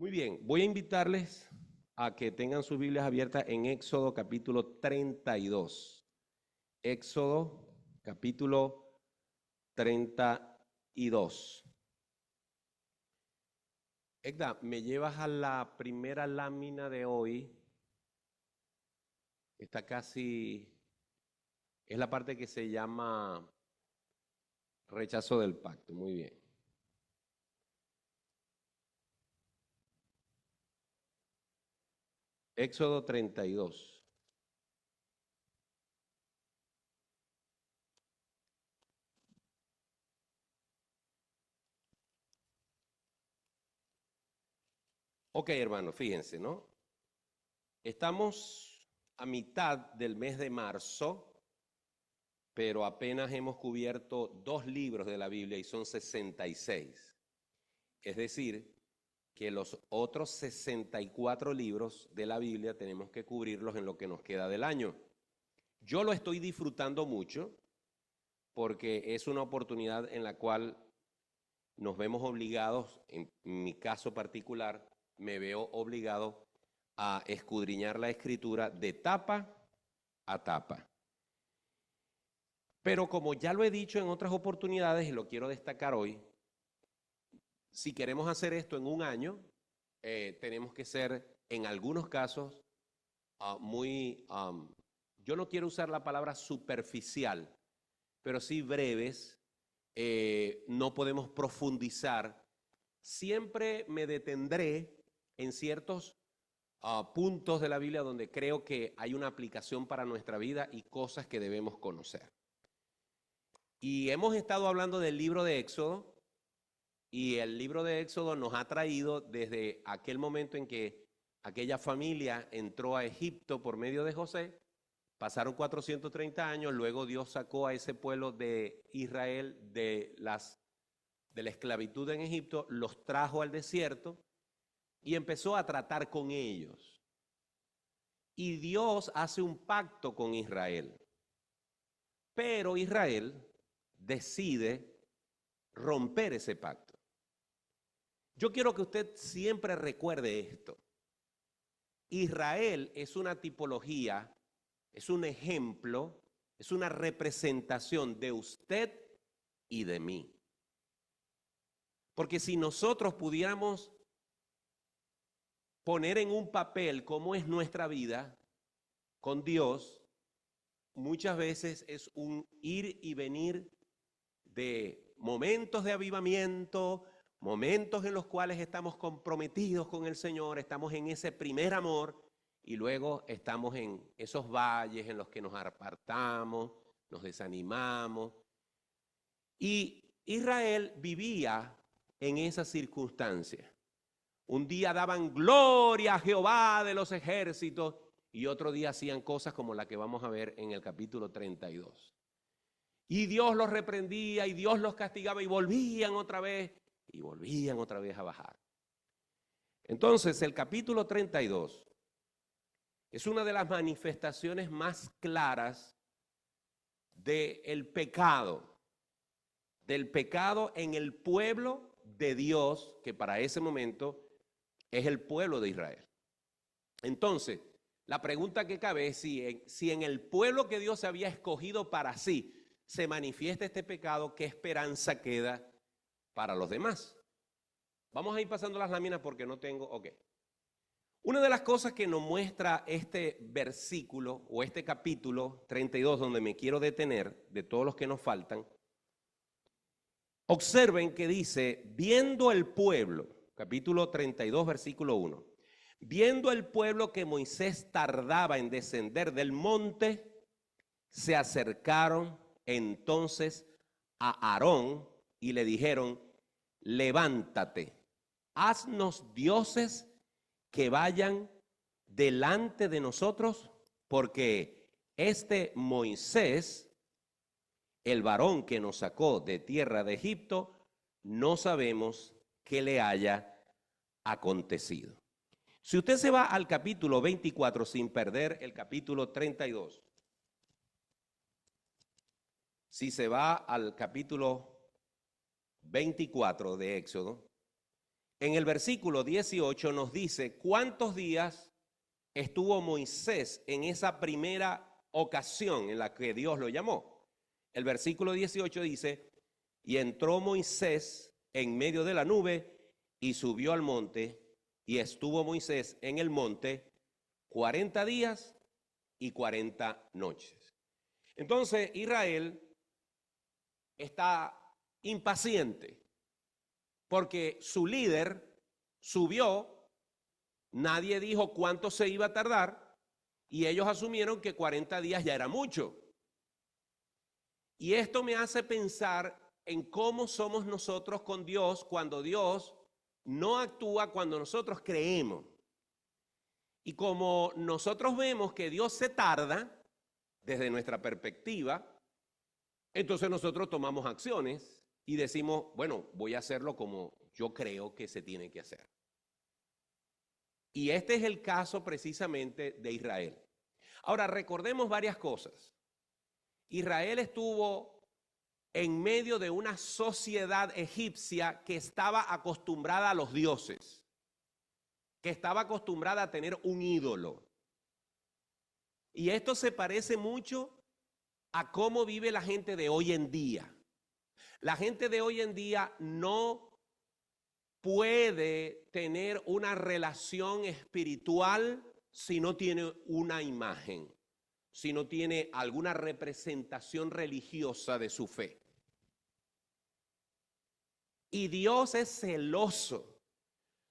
Muy bien, voy a invitarles a que tengan sus Biblias abiertas en Éxodo capítulo 32. Éxodo capítulo 32. Egda, ¿me llevas a la primera lámina de hoy? Está casi, es la parte que se llama rechazo del pacto. Muy bien. Éxodo 32. Ok, hermano, fíjense, ¿no? Estamos a mitad del mes de marzo, pero apenas hemos cubierto 2 libros de la Biblia y son 66. Es decir, que los otros 64 libros de la Biblia tenemos que cubrirlos en lo que nos queda del año. Yo lo estoy disfrutando mucho porque es una oportunidad en la cual nos vemos obligados, en mi caso particular, me veo obligado a escudriñar la escritura de tapa a tapa. Pero como ya lo he dicho en otras oportunidades y lo quiero destacar hoy, si queremos hacer esto en un año, tenemos que ser, en algunos casos, yo no quiero usar la palabra superficial, pero sí breves. No podemos profundizar. Siempre me detendré en ciertos puntos de la Biblia donde creo que hay una aplicación para nuestra vida y cosas que debemos conocer. Y hemos estado hablando del libro de Éxodo, y el libro de Éxodo nos ha traído desde aquel momento en que aquella familia entró a Egipto por medio de José. Pasaron 430 años, luego Dios sacó a ese pueblo de Israel de la esclavitud en Egipto, los trajo al desierto y empezó a tratar con ellos. Y Dios hace un pacto con Israel, pero Israel decide romper ese pacto. Yo quiero que usted siempre recuerde esto. Israel es una tipología, es un ejemplo, es una representación de usted y de mí. Porque si nosotros pudiéramos poner en un papel cómo es nuestra vida con Dios, muchas veces es un ir y venir de momentos de avivamiento, momentos en los cuales estamos comprometidos con el Señor, estamos en ese primer amor y luego estamos en esos valles en los que nos apartamos, nos desanimamos. Y Israel vivía en esas circunstancias. Un día daban gloria a Jehová de los ejércitos y otro día hacían cosas como la que vamos a ver en el capítulo 32. Y Dios los reprendía y Dios los castigaba y volvían otra vez a bajar. Entonces el capítulo 32 es una de las manifestaciones más claras del pecado en el pueblo de Dios, que para ese momento es el pueblo de Israel. Entonces, la pregunta que cabe es si en el pueblo que Dios había escogido para sí se manifiesta este pecado, ¿qué esperanza queda para los demás? Vamos a ir pasando las láminas porque no tengo, ok. Una de las cosas que nos muestra este versículo o este capítulo 32, donde me quiero detener, de todos los que nos faltan, observen que dice, viendo el pueblo, capítulo 32, versículo 1, viendo el pueblo que Moisés tardaba en descender del monte, se acercaron entonces a Aarón y le dijeron, levántate, haznos dioses que vayan delante de nosotros, porque este Moisés, el varón que nos sacó de tierra de Egipto, no sabemos qué le haya acontecido. Si usted se va al capítulo 24 sin perder el capítulo 32, si se va al capítulo 24 de Éxodo, en el versículo 18 nos dice cuántos días estuvo Moisés en esa primera ocasión en la que Dios lo llamó. El versículo 18 dice, y entró Moisés en medio de la nube y subió al monte, y estuvo Moisés en el monte 40 días y 40 noches. Entonces Israel está impaciente porque su líder subió, nadie dijo cuánto se iba a tardar y ellos asumieron que 40 días ya era mucho. Y esto me hace pensar en cómo somos nosotros con Dios cuando Dios no actúa cuando nosotros creemos. Y como nosotros vemos que Dios se tarda desde nuestra perspectiva, entonces nosotros tomamos acciones y decimos, bueno, voy a hacerlo como yo creo que se tiene que hacer. Y este es el caso precisamente de Israel. Ahora, recordemos varias cosas. Israel estuvo en medio de una sociedad egipcia que estaba acostumbrada a los dioses, que estaba acostumbrada a tener un ídolo. Y esto se parece mucho a cómo vive la gente de hoy en día. La gente de hoy en día no puede tener una relación espiritual si no tiene una imagen, si no tiene alguna representación religiosa de su fe. Y Dios es celoso.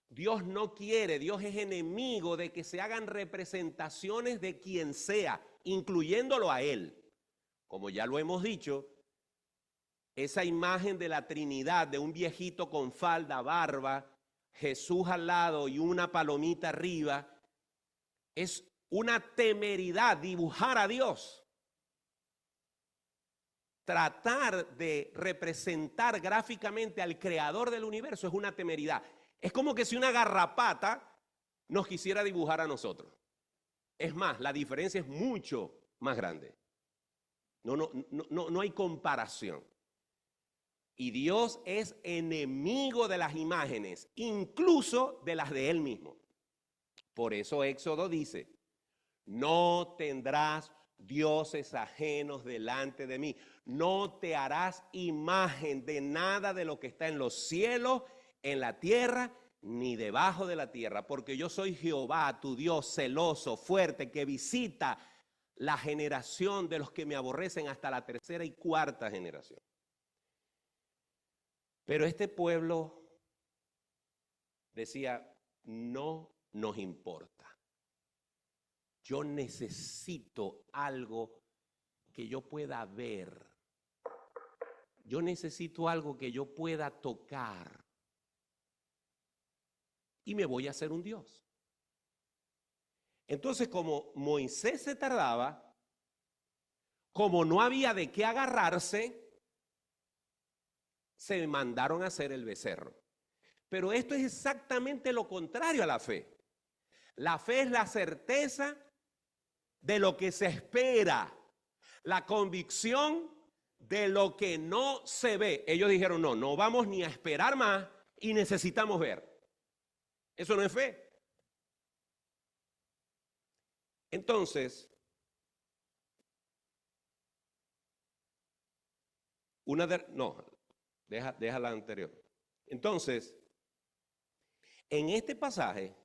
Dios no quiere, Dios es enemigo de que se hagan representaciones de quien sea, incluyéndolo a Él. Como ya lo hemos dicho, esa imagen de la Trinidad, de un viejito con falda, barba, Jesús al lado y una palomita arriba, es una temeridad dibujar a Dios. Tratar de representar gráficamente al creador del universo es una temeridad. Es como que si una garrapata nos quisiera dibujar a nosotros. Es más, la diferencia es mucho más grande. No hay comparación. Y Dios es enemigo de las imágenes, incluso de las de Él mismo. Por eso Éxodo dice, no tendrás dioses ajenos delante de mí. No te harás imagen de nada de lo que está en los cielos, en la tierra, ni debajo de la tierra. Porque yo soy Jehová, tu Dios celoso, fuerte, que visita la generación de los que me aborrecen hasta la tercera y cuarta generación. Pero este pueblo decía, no nos importa. Yo necesito algo que yo pueda ver. Yo necesito algo que yo pueda tocar. Y me voy a hacer un Dios. Entonces, como Moisés se tardaba, como no había de qué agarrarse, se mandaron a hacer el becerro. Pero esto es exactamente lo contrario a la fe. La fe es la certeza de lo que se espera, la convicción de lo que no se ve. Ellos dijeron, no vamos ni a esperar más y necesitamos ver. Eso no es fe. Entonces, deja la anterior. Entonces, en este pasaje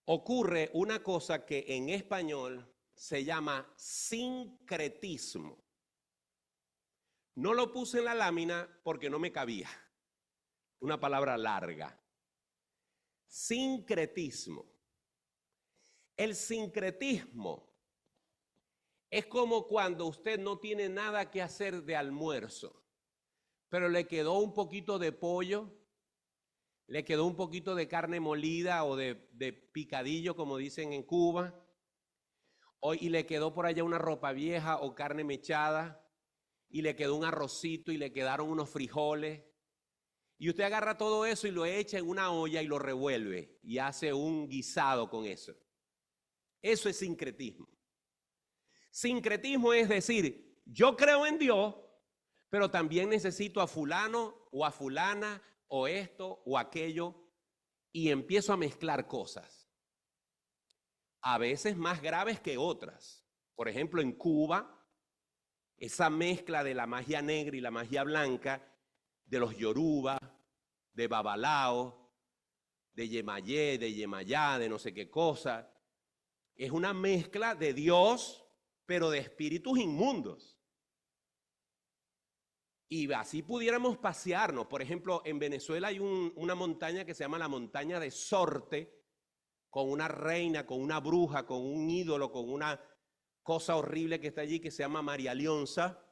ocurre una cosa que en español se llama sincretismo. No lo puse en la lámina porque no me cabía. Una palabra larga. Sincretismo. El sincretismo es como cuando usted no tiene nada que hacer de almuerzo, pero le quedó un poquito de pollo, le quedó un poquito de carne molida o de picadillo, como dicen en Cuba, y le quedó por allá una ropa vieja o carne mechada, y le quedó un arrocito y le quedaron unos frijoles. Y usted agarra todo eso y lo echa en una olla y lo revuelve y hace un guisado con eso. Eso es sincretismo. Sincretismo es decir, yo creo en Dios, pero también necesito a fulano o a fulana o esto o aquello, y empiezo a mezclar cosas, a veces más graves que otras. Por ejemplo, en Cuba, esa mezcla de la magia negra y la magia blanca, de los yoruba, de babalao, de yemayé, de yemayá, de no sé qué cosa, es una mezcla de Dios, pero de espíritus inmundos. Y así pudiéramos pasearnos. Por ejemplo, en Venezuela hay una montaña que se llama la montaña de Sorte, con una reina, con una bruja, con un ídolo, con una cosa horrible que está allí que se llama María Leonza.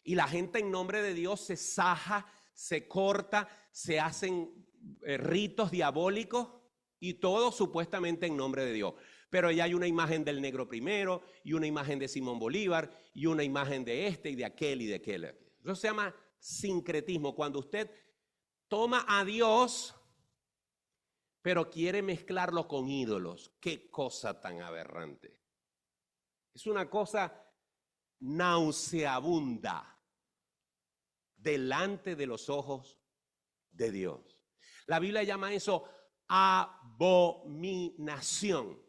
Y la gente en nombre de Dios se saja, se corta, se hacen ritos diabólicos y todo supuestamente en nombre de Dios. Pero ya hay una imagen del negro primero y una imagen de Simón Bolívar y una imagen de este y de aquel y de aquel. Eso se llama sincretismo, cuando usted toma a Dios pero quiere mezclarlo con ídolos. Qué cosa tan aberrante. Es una cosa nauseabunda delante de los ojos de Dios. La Biblia llama eso abominación.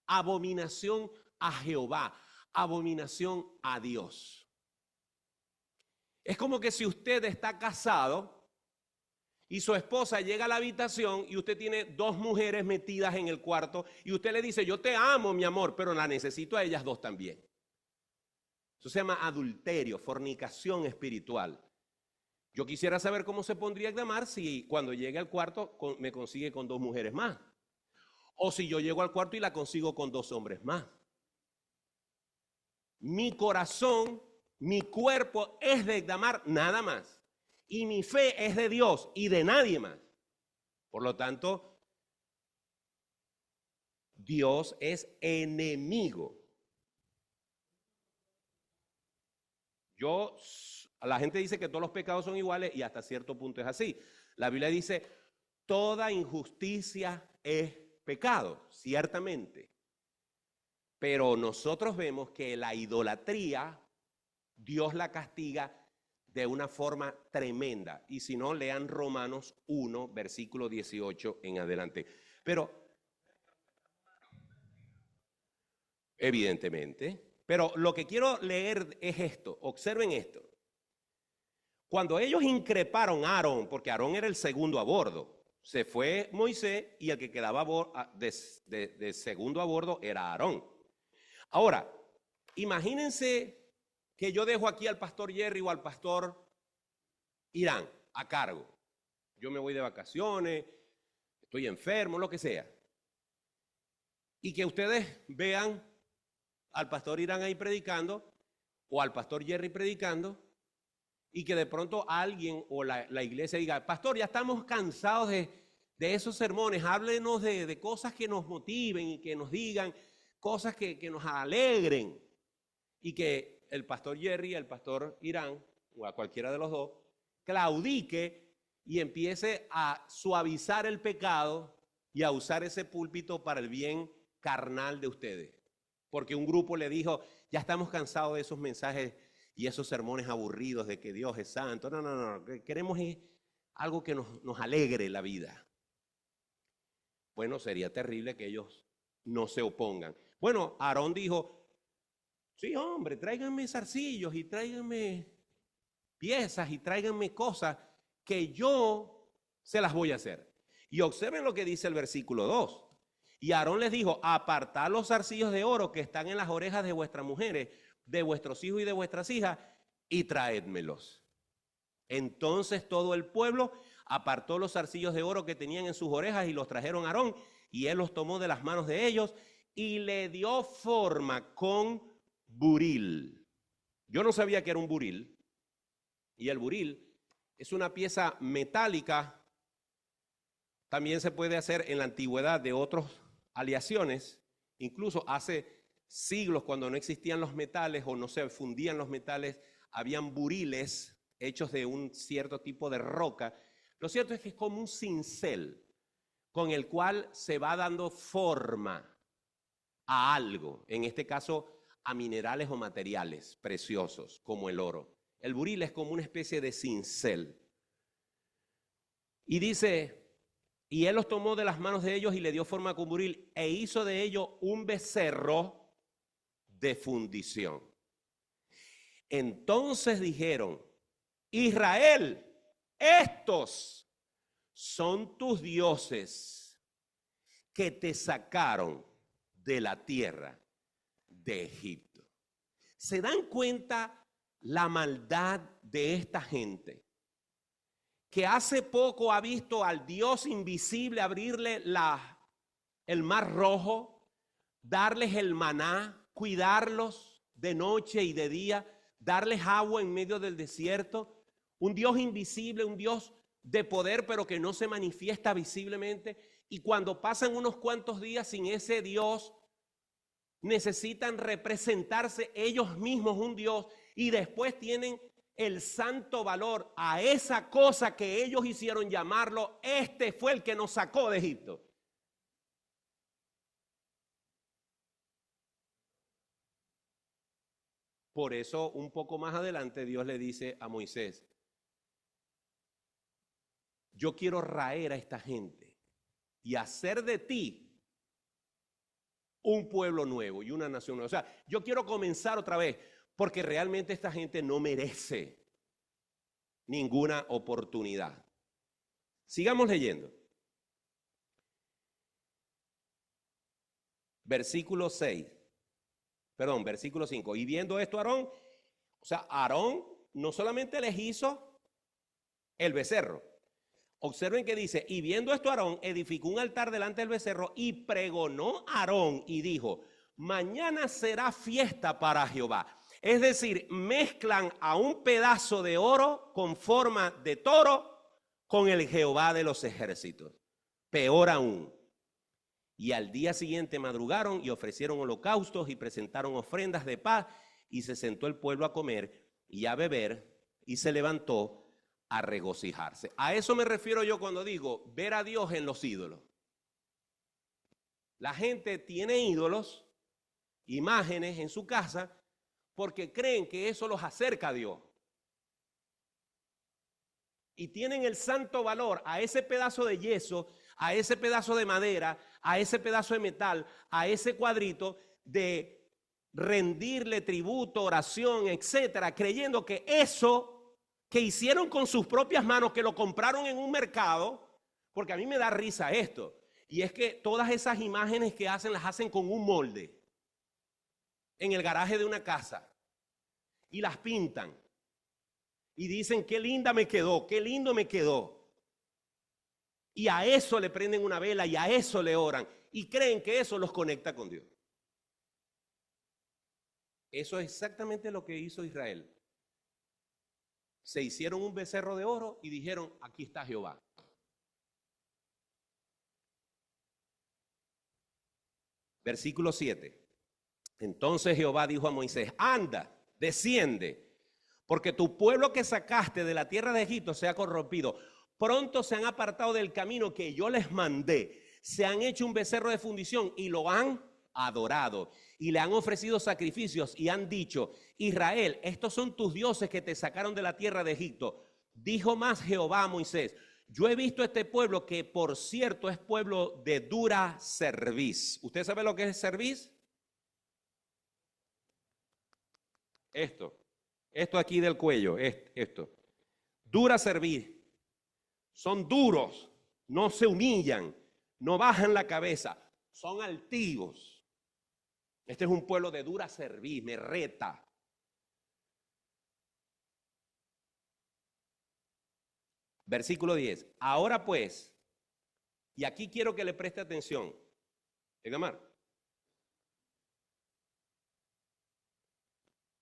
Abominación a Jehová, abominación a Dios. Es como que si usted está casado y su esposa llega a la habitación y usted tiene dos mujeres metidas en el cuarto y usted le dice, yo te amo, mi amor, pero la necesito a ellas dos también. Eso se llama adulterio, fornicación espiritual. Yo quisiera saber cómo se pondría Ekdamar si cuando llegue al cuarto me consigue con dos mujeres más. O si yo llego al cuarto y la consigo con dos hombres más. Mi corazón, mi cuerpo es de Ekdamar nada más. Y mi fe es de Dios y de nadie más. Por lo tanto, Dios es enemigo. La gente dice que todos los pecados son iguales y hasta cierto punto es así. La Biblia dice, toda injusticia es pecado, ciertamente. Pero nosotros vemos que la idolatría, Dios la castiga de una forma tremenda. Y si no, lean Romanos 1, versículo 18 en adelante. Pero, evidentemente, pero lo que quiero leer es esto. Observen esto. Cuando ellos increparon a Aarón, porque Aarón era el segundo a bordo, se fue Moisés y el que quedaba de segundo a bordo era Aarón. Ahora, imagínense que yo dejo aquí al pastor Jerry o al pastor Irán a cargo. Yo me voy de vacaciones, estoy enfermo, lo que sea. Y que ustedes vean al pastor Irán ahí predicando o al pastor Jerry predicando y que de pronto alguien o la iglesia diga, pastor, ya estamos cansados de esos sermones, háblenos de cosas que nos motiven y que nos digan cosas que nos alegren. Y que el pastor Jerry, el pastor Irán, o a cualquiera de los dos, claudique y empiece a suavizar el pecado y a usar ese púlpito para el bien carnal de ustedes. Porque un grupo le dijo, ya estamos cansados de esos mensajes y esos sermones aburridos de que Dios es santo. No, queremos algo que nos alegre la vida. Bueno, sería terrible que ellos no se opongan. Bueno, Aarón dijo, sí, hombre, tráiganme zarcillos y tráiganme piezas y tráiganme cosas que yo se las voy a hacer. Y observen lo que dice el versículo 2. Y Aarón les dijo, apartad los zarcillos de oro que están en las orejas de vuestras mujeres, de vuestros hijos y de vuestras hijas, y traédmelos. Entonces todo el pueblo apartó los zarcillos de oro que tenían en sus orejas y los trajeron a Aarón, y él los tomó de las manos de ellos y le dio forma con buril. Yo no sabía que era un buril. Y el buril es una pieza metálica. También se puede hacer en la antigüedad de otras aleaciones. Incluso hace siglos, cuando no existían los metales o no se fundían los metales, habían buriles hechos de un cierto tipo de roca. Lo cierto es que es como un cincel con el cual se va dando forma a algo. En este caso, a minerales o materiales preciosos como el oro. El buril es como una especie de cincel. Y dice, y él los tomó de las manos de ellos y le dio forma con buril e hizo de ellos un becerro de fundición. Entonces dijeron, Israel, estos son tus dioses que te sacaron de la tierra de Egipto. ¿Se dan cuenta la maldad de esta gente? Que hace poco ha visto al Dios invisible abrirle el mar rojo, darles el maná, cuidarlos de noche y de día, darles agua en medio del desierto. Un Dios invisible, un Dios de poder, pero que no se manifiesta visiblemente. Y cuando pasan unos cuantos días sin ese Dios, necesitan representarse ellos mismos un Dios y después tienen el santo valor a esa cosa que ellos hicieron llamarlo, este fue el que nos sacó de Egipto. Por eso, un poco más adelante, Dios le dice a Moisés, yo quiero raer a esta gente y hacer de ti un pueblo nuevo y una nación nueva. O sea, yo quiero comenzar otra vez, porque realmente esta gente no merece ninguna oportunidad. Sigamos leyendo. Versículo 5. Y viendo esto Aarón, o sea, Aarón no solamente les hizo el becerro. Observen que dice, y viendo esto Aarón, edificó un altar delante del becerro y pregonó Aarón y dijo, mañana será fiesta para Jehová. Es decir, mezclan a un pedazo de oro con forma de toro con el Jehová de los ejércitos. Peor aún. Y al día siguiente madrugaron y ofrecieron holocaustos y presentaron ofrendas de paz y se sentó el pueblo a comer y a beber y se levantó a regocijarse. A eso me refiero yo cuando digo ver a Dios en los ídolos. La gente tiene ídolos, imágenes en su casa, porque creen que eso los acerca a Dios. Y tienen el santo valor a ese pedazo de yeso, a ese pedazo de madera, a ese pedazo de metal, a ese cuadrito, de rendirle tributo, oración, etcétera, creyendo que eso que hicieron con sus propias manos, que lo compraron en un mercado, porque a mí me da risa esto, y es que todas esas imágenes que hacen, las hacen con un molde en el garaje de una casa y las pintan y dicen qué linda me quedó, qué lindo me quedó, y a eso le prenden una vela y a eso le oran y creen que eso los conecta con Dios. Eso es exactamente lo que hizo Israel. Se hicieron un becerro de oro y dijeron, aquí está Jehová. Versículo 7. Entonces Jehová dijo a Moisés, anda, desciende, porque tu pueblo que sacaste de la tierra de Egipto se ha corrompido. Pronto se han apartado del camino que yo les mandé. Se han hecho un becerro de fundición y lo han adorado. Y le han ofrecido sacrificios y han dicho, Israel, estos son tus dioses que te sacaron de la tierra de Egipto. Dijo más Jehová a Moisés, yo he visto este pueblo que por cierto es pueblo de dura cerviz. ¿Usted sabe lo que es cerviz? Esto aquí del cuello, esto. Dura cerviz. Son duros, no se humillan, no bajan la cabeza, son altivos. Este es un pueblo de dura cerviz, me reta. Versículo 10. Ahora pues, y aquí quiero que le preste atención. Edamar,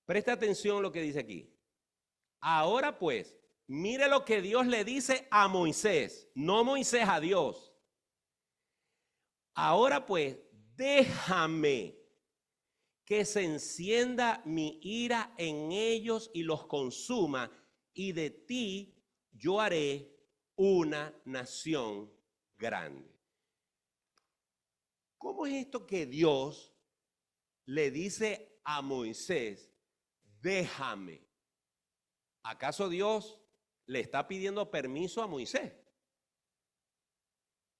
presta atención lo que dice aquí. Ahora pues, mire lo que Dios le dice a Moisés, no Moisés a Dios. Ahora pues, déjame que se encienda mi ira en ellos y los consuma, y de ti yo haré una nación grande. ¿Cómo es esto que Dios le dice a Moisés, déjame? ¿Acaso Dios le está pidiendo permiso a Moisés?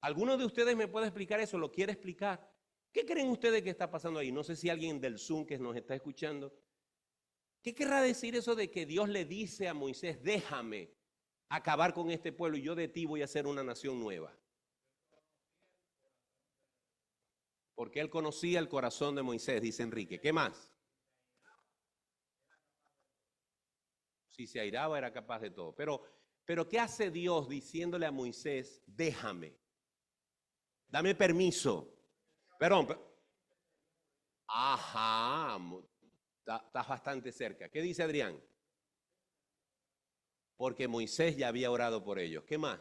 ¿Alguno de ustedes me puede explicar eso? ¿Lo quiere explicar? ¿Qué creen ustedes que está pasando ahí? No sé si alguien del Zoom que nos está escuchando. ¿Qué querrá decir eso de que Dios le dice a Moisés, déjame acabar con este pueblo y yo de ti voy a hacer una nación nueva? Porque él conocía el corazón de Moisés, dice Enrique. ¿Qué más? Si se airaba era capaz de todo. Pero ¿qué hace Dios diciéndole a Moisés, déjame? Dame permiso. Perdón. Ajá, estás bastante cerca. ¿Qué dice Adrián? Porque Moisés ya había orado por ellos. ¿Qué más?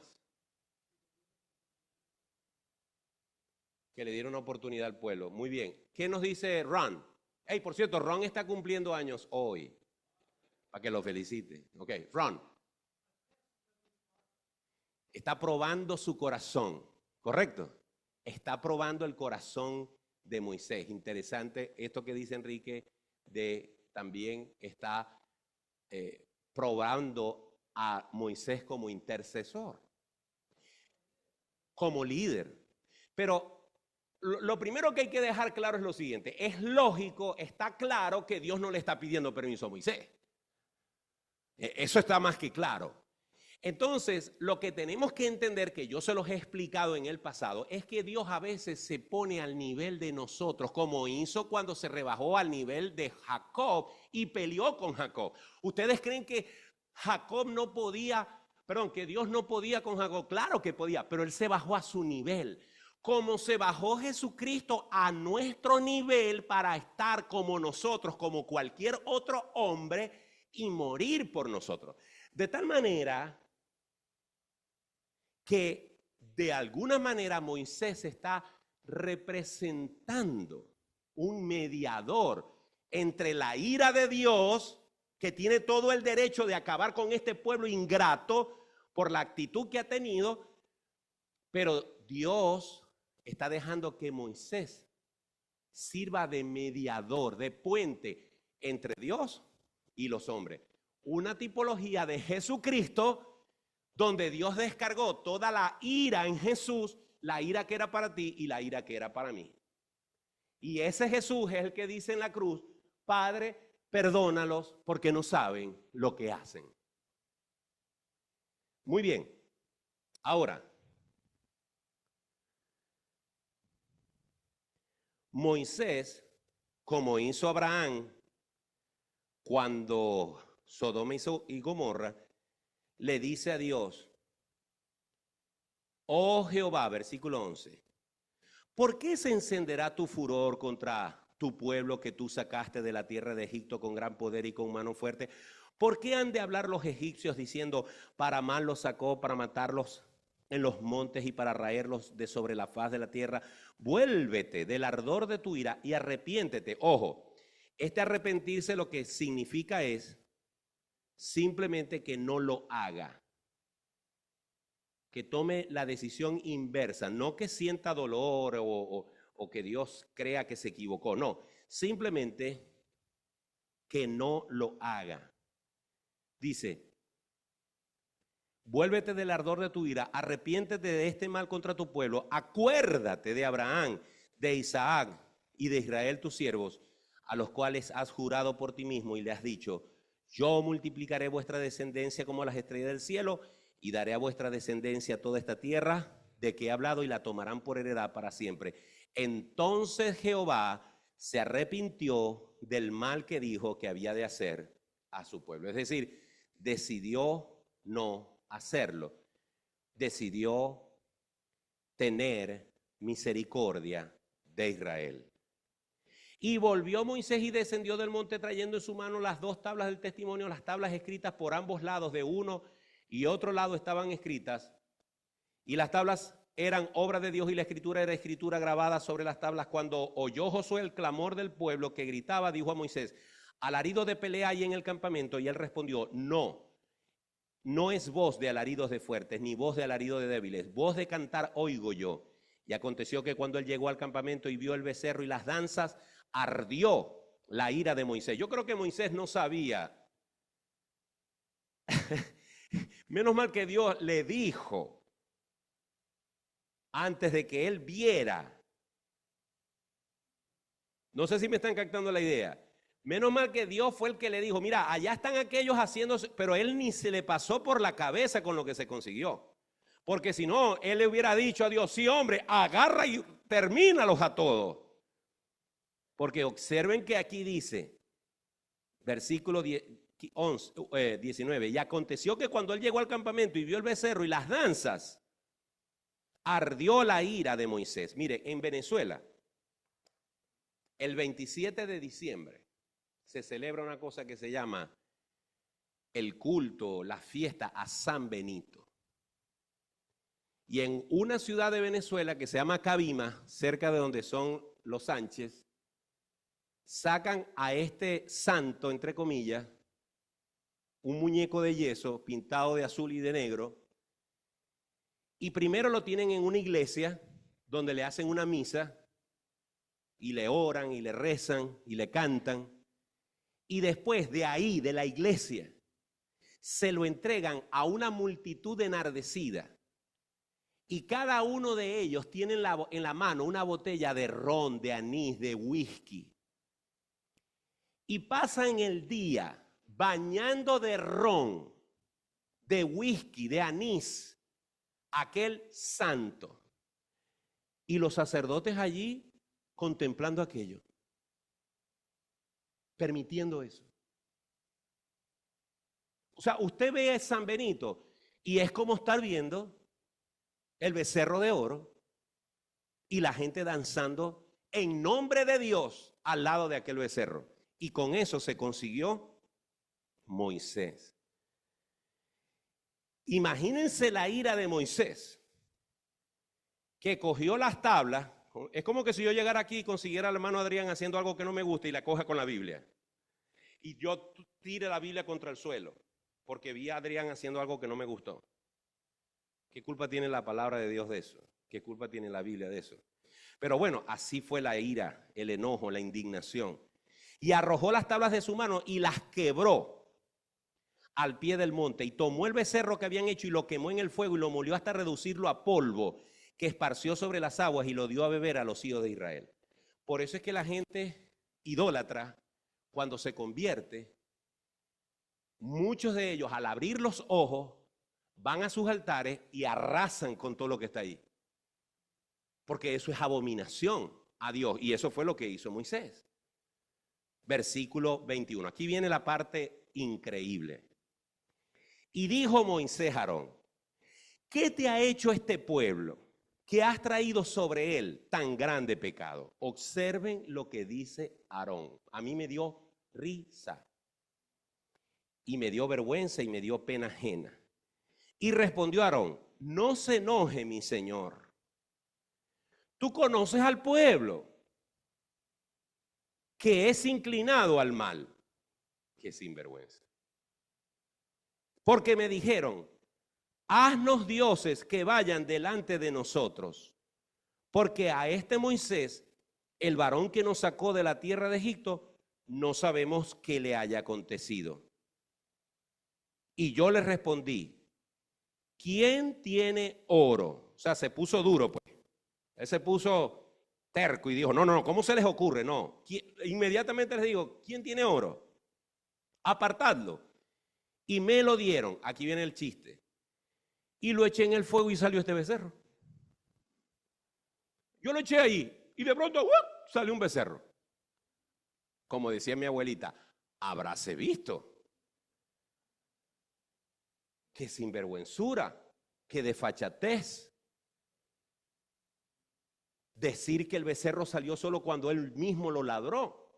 Que le dieron una oportunidad al pueblo. Muy bien. ¿Qué nos dice Ron? Hey, por cierto, Ron está cumpliendo años hoy. Para que lo felicite. Ok, Ron. Está probando su corazón, ¿correcto? Está probando el corazón de Moisés. Interesante esto que dice Enrique, también está probando a Moisés como intercesor, como líder. Pero lo primero que hay que dejar claro es lo siguiente. Es lógico, está claro que Dios no le está pidiendo permiso a Moisés. Eso está más que claro. Entonces, lo que tenemos que entender, que yo se los he explicado en el pasado, es que Dios a veces se pone al nivel de nosotros, como hizo cuando se rebajó al nivel de Jacob y peleó con Jacob. ¿Ustedes creen que Jacob no podía, que Dios no podía con Jacob? Claro que podía, pero él se bajó a su nivel. Como se bajó Jesucristo a nuestro nivel para estar como nosotros, como cualquier otro hombre, y morir por nosotros. De tal manera que de alguna manera Moisés está representando un mediador entre la ira de Dios, que tiene todo el derecho de acabar con este pueblo ingrato por la actitud que ha tenido, pero Dios está dejando que Moisés sirva de mediador, de puente entre Dios y los hombres. Una tipología de Jesucristo, donde Dios descargó toda la ira en Jesús, la ira que era para ti y la ira que era para mí. Y ese Jesús es el que dice en la cruz, Padre, perdónalos porque no saben lo que hacen. Muy bien. Ahora, Moisés, como hizo Abraham cuando Sodoma y Gomorra, le dice a Dios, oh Jehová, versículo 11, ¿por qué se encenderá tu furor contra tu pueblo que tú sacaste de la tierra de Egipto con gran poder y con mano fuerte? ¿Por qué han de hablar los egipcios diciendo, para mal los sacó, para matarlos en los montes y para raerlos de sobre la faz de la tierra? Vuélvete del ardor de tu ira y arrepiéntete. Ojo, este arrepentirse lo que significa es simplemente que no lo haga, que tome la decisión inversa, no que sienta dolor o que Dios crea que se equivocó, no, simplemente que no lo haga. Dice, vuélvete del ardor de tu ira, arrepiéntete de este mal contra tu pueblo, acuérdate de Abraham, de Isaac y de Israel tus siervos, a los cuales has jurado por ti mismo y le has dicho, yo multiplicaré vuestra descendencia como las estrellas del cielo y daré a vuestra descendencia toda esta tierra de que he hablado y la tomarán por heredad para siempre. Entonces Jehová se arrepintió del mal que dijo que había de hacer a su pueblo. Es decir, decidió no hacerlo. Decidió tener misericordia de Israel. Y volvió Moisés y descendió del monte trayendo en su mano las dos tablas del testimonio, las tablas escritas por ambos lados, de uno y otro lado estaban escritas. Y las tablas eran obra de Dios y la escritura era escritura grabada sobre las tablas. Cuando oyó Josué el clamor del pueblo que gritaba, dijo a Moisés, alarido de pelea hay en el campamento. Y él respondió, no es voz de alaridos de fuertes, ni voz de alarido de débiles, voz de cantar oigo yo. Y aconteció que cuando él llegó al campamento y vio el becerro y las danzas, ardió la ira de Moisés. Yo creo que Moisés no sabía. Menos mal que Dios le dijo antes de que él viera. No sé si me están captando la idea. Menos mal que Dios fue el que le dijo, mira, allá están aquellos haciéndose, pero él ni se le pasó por la cabeza con lo que se consiguió. Porque si no, él le hubiera dicho a Dios, sí, hombre, agarra y termínalos a todos. Porque observen que aquí dice, versículo 19, y aconteció que cuando él llegó al campamento y vio el becerro y las danzas, ardió la ira de Moisés. Mire, en Venezuela, el 27 de diciembre, se celebra una cosa que se llama el culto, la fiesta a San Benito. Y en una ciudad de Venezuela que se llama Cabima, cerca de donde son los Sánchez, sacan a este santo, entre comillas, un muñeco de yeso pintado de azul y de negro, y primero lo tienen en una iglesia donde le hacen una misa y le oran y le rezan y le cantan, y después de ahí, de la iglesia, se lo entregan a una multitud enardecida. Y cada uno de ellos tiene en la mano una botella de ron, de anís, de whisky. Y pasan el día bañando de ron, de whisky, de anís, aquel santo. Y los sacerdotes allí contemplando aquello, permitiendo eso. O sea, usted ve a San Benito y es como estar viendo el becerro de oro y la gente danzando en nombre de Dios al lado de aquel becerro. Y con eso se consiguió Moisés. Imagínense la ira de Moisés, que cogió las tablas. Es como que si yo llegara aquí y consiguiera al hermano Adrián haciendo algo que no me gusta y la coja con la Biblia. Y yo tire la Biblia contra el suelo, porque vi a Adrián haciendo algo que no me gustó. ¿Qué culpa tiene la palabra de Dios de eso? ¿Qué culpa tiene la Biblia de eso? Pero bueno, así fue la ira, el enojo, la indignación. Y arrojó las tablas de su mano y las quebró al pie del monte. Y tomó el becerro que habían hecho y lo quemó en el fuego y lo molió hasta reducirlo a polvo, que esparció sobre las aguas y lo dio a beber a los hijos de Israel. Por eso es que la gente idólatra, cuando se convierte, muchos de ellos al abrir los ojos, van a sus altares y arrasan con todo lo que está ahí. Porque eso es abominación a Dios. Y eso fue lo que hizo Moisés. Versículo 21. Aquí viene la parte increíble. Y dijo Moisés a Aarón, ¿qué te ha hecho este pueblo que has traído sobre él tan grande pecado? Observen lo que dice Aarón. A mí me dio risa. Y me dio vergüenza y me dio pena ajena. Y respondió Aarón, no se enoje mi señor. Tú conoces al pueblo que es inclinado al mal, que sinvergüenza. Porque me dijeron, haznos dioses que vayan delante de nosotros, porque a este Moisés, el varón que nos sacó de la tierra de Egipto, no sabemos qué le haya acontecido. Y yo le respondí, ¿quién tiene oro? O sea, se puso duro, pues. Él se puso terco y dijo, no, ¿cómo se les ocurre? No. Inmediatamente les digo, ¿quién tiene oro? Apartadlo. Y me lo dieron. Aquí viene el chiste. Y lo eché en el fuego y salió este becerro. Yo lo eché ahí y de pronto salió un becerro. Como decía mi abuelita, habráse visto. Qué sinvergüenzura, qué desfachatez. Decir que el becerro salió solo cuando él mismo lo ladró.